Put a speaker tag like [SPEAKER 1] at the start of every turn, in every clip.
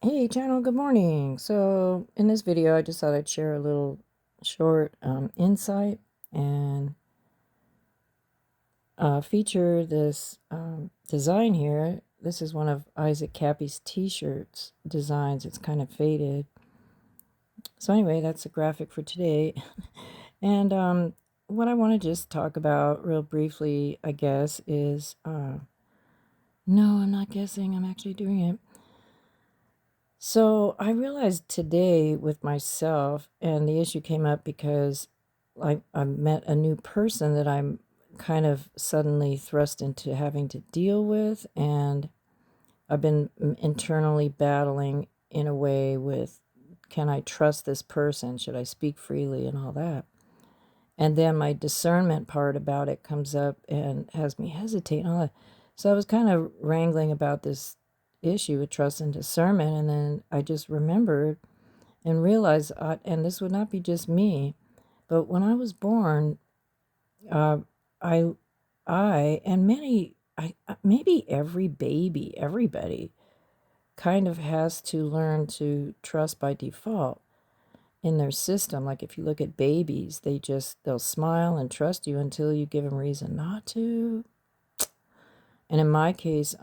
[SPEAKER 1] Hey channel, good morning. So in this video, I just thought I'd share a little short insight and feature this design here. This is one of Isaac Cappy's t-shirts designs. It's kind of faded. So anyway, that's the graphic for today. And what I want to just talk about real briefly, I guess, is no, I'm not guessing. I'm actually doing it. So I realized today with myself, and the issue came up because I met a new person that I'm kind of suddenly thrust into having to deal with, and I've been internally battling in a way with, can I trust this person? Should I speak freely and all that? And then my discernment part about it comes up and has me hesitate and all that. So I was kind of wrangling about this issue with trust and discernment, and then I just remembered and realized, and this would not be just me, but when I was born, uh, I, and maybe every baby, everybody kind of has to learn to trust by default in their system. Like if you look at babies, they'll smile and trust you until you give them reason not to. And in my case,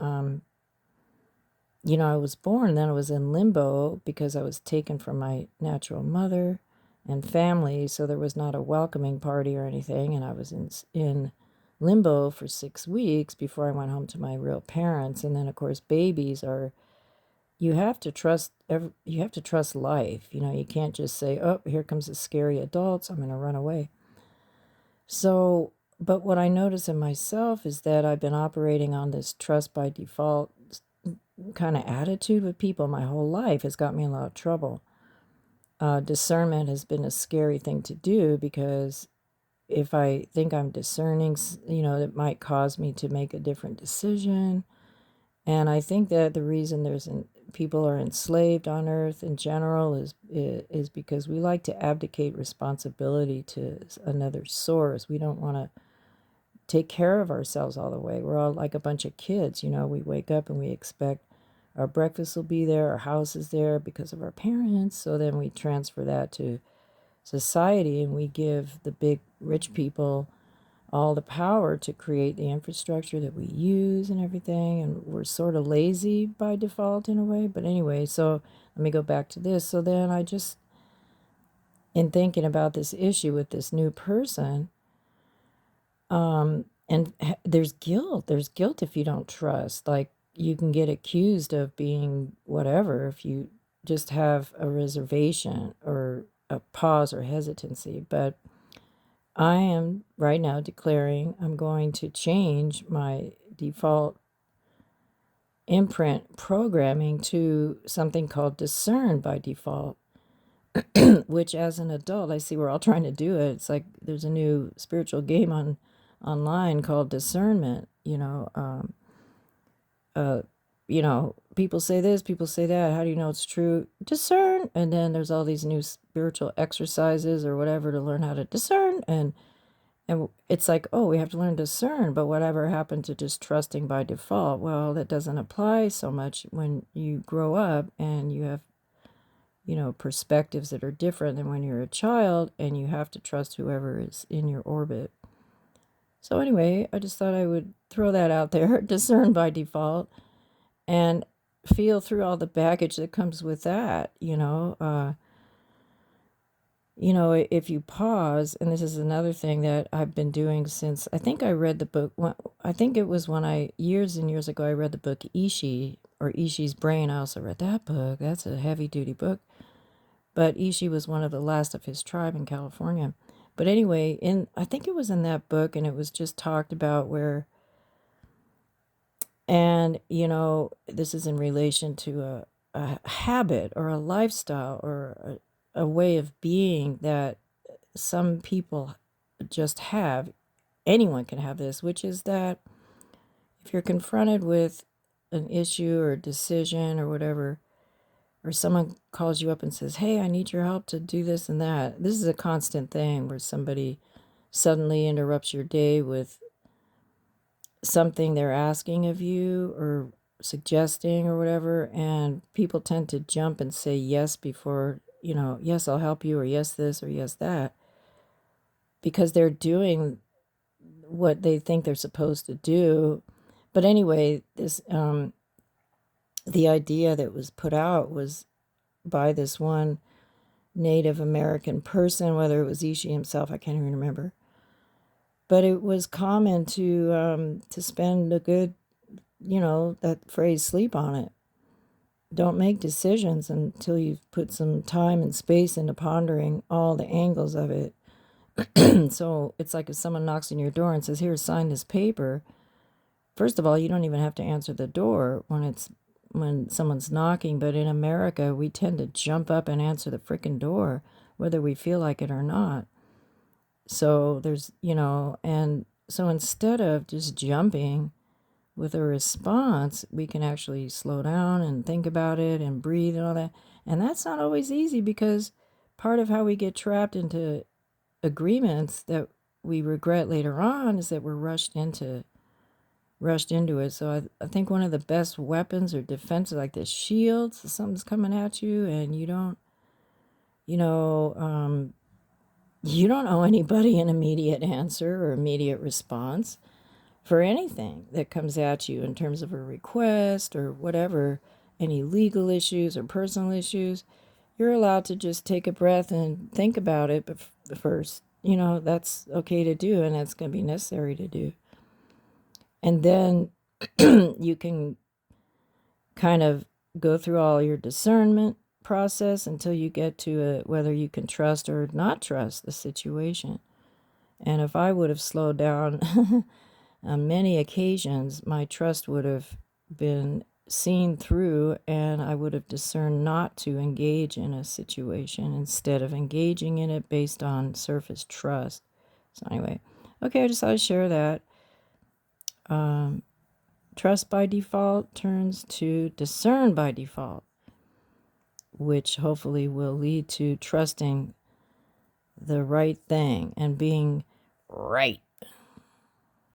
[SPEAKER 1] I was born, then I was in limbo because I was taken from my natural mother and family, so there was not a welcoming party or anything, and I was in limbo for 6 weeks before I went home to my real parents. And then of course babies are, you have to trust life. You can't just say, oh, here comes the scary adults, I'm going to run away. So, but what I notice in myself is that I've been operating on this trust by default kind of attitude with people my whole life. Has got me in a lot of trouble. Discernment has been a scary thing to do because if I think I'm discerning, it might cause me to make a different decision. And I think that the reason people are enslaved on earth in general is because we like to abdicate responsibility to another source. We don't want to take care of ourselves all the way. We're all like a bunch of kids, we wake up and we expect our breakfast will be there, our house is there because of our parents. So then we transfer that to society and we give the big rich people all the power to create the infrastructure that we use and everything. And we're sort of lazy by default in a way. But anyway, so let me go back to this. So then I just, in thinking about this issue with this new person, and there's guilt. There's guilt if you don't trust. Like you can get accused of being whatever if you just have a reservation or a pause or hesitancy. But I am right now declaring I'm going to change my default imprint programming to something called discern by default, which as an adult, I see we're all trying to do it. It's like there's a new spiritual game online called Discernment. People say this, people say that. How do you know it's true? Discern. And then there's all these new spiritual exercises or whatever to learn how to discern. And it's like, oh, we have to learn to discern. But whatever happened to just trusting by default? Well, that doesn't apply so much when you grow up and you have, perspectives that are different than when you're a child and you have to trust whoever is in your orbit. So anyway, I just thought I would throw that out there, discern by default, and feel through all the baggage that comes with that, if you pause, and this is another thing that I've been doing since, I think I read the book, I think it was years and years ago, I read the book Ishi, or Ishi's Brain. I also read that book. That's a heavy duty book. But Ishi was one of the last of his tribe in California. But anyway, I think it was in that book, and it was just talked about where, and this is in relation to a habit or a lifestyle or a way of being that some people just have. Anyone can have this, which is that if you're confronted with an issue or a decision or whatever, or someone calls you up and says, hey, I need your help to do this and that. This is a constant thing where somebody suddenly interrupts your day with something they're asking of you, or suggesting or whatever, and people tend to jump and say yes before, yes, I'll help you, or yes, this, or yes, that, because they're doing what they think they're supposed to do. But anyway, the idea that was put out was by this one Native American person, whether it was Ishi himself, I can't even remember. But it was common to spend a good, that phrase, sleep on it. Don't make decisions until you've put some time and space into pondering all the angles of it. So it's like if someone knocks on your door and says, here, sign this paper. First of all, you don't even have to answer the door when someone's knocking. But in America, we tend to jump up and answer the frickin' door, whether we feel like it or not. So there's, and so instead of just jumping with a response, we can actually slow down and think about it and breathe and all that. And that's not always easy, because part of how we get trapped into agreements that we regret later on is that we're rushed into it. So I think one of the best weapons or defenses, like the shields, something's coming at you and you don't owe anybody an immediate answer or immediate response for anything that comes at you in terms of a request or whatever, any legal issues or personal issues. You're allowed to just take a breath and think about it first. That's okay to do, and that's going to be necessary to do. And then you can kind of go through all your discernment process until you get to whether you can trust or not trust the situation. And if I would have slowed down on many occasions, my trust would have been seen through, and I would have discerned not to engage in a situation instead of engaging in it based on surface trust. So anyway, okay, I just thought I'd share that. Trust by default turns to discern by default, which hopefully will lead to trusting the right thing and being right.